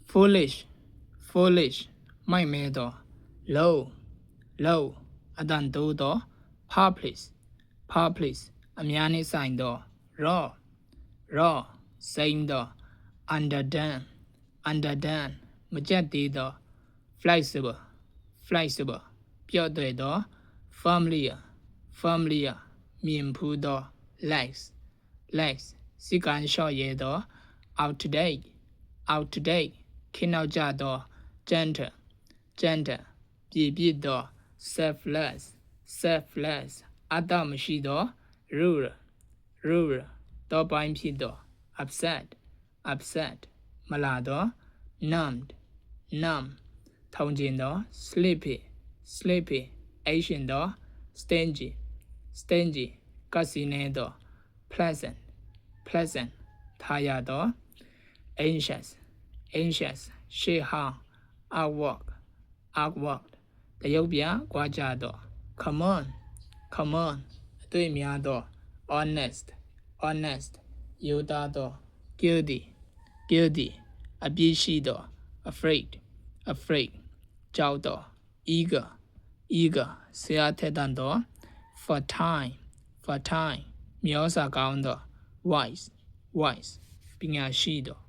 foolish foolish မိုက်မဲသော low low အတန်တိုးသော publish publish အများနှင့်ဆိုင်သော raw raw စိမ့်သော underdone underdone မကြက်သေးသော flexible flexible ပြော့သွဲ့သော familiar familiar မြင်ဖူးသော legs legs စီကံလျှော့ရဲသော out to date out to date ခေတ်နောက်ကျသော gentle gentle ပြည့်ပြည့်သော selfless selfless အတ္တမရှိသော rural rural တောပိုင်းဖြစ်သော upset upset မလာသော numbed numb ထုံကျင်သော sleepy sleepy အိပ်ရှင်သော stingy stingy ကစီနေသော pleasant pleasant ထားရသော anxious anxious ရှေ့ဟောင်း outwork outwork တရုပ်ပြကွာကြသော common common အတွေ့များသော honest honest ရိုးသားသော guilty guilty အပြစ်ရှိသော afraid afraid ကြောက်သော eager eager ဆရာထက်သန်သော fertile fertile မျောစာကောင်းသော wise wise ပညာရှိသော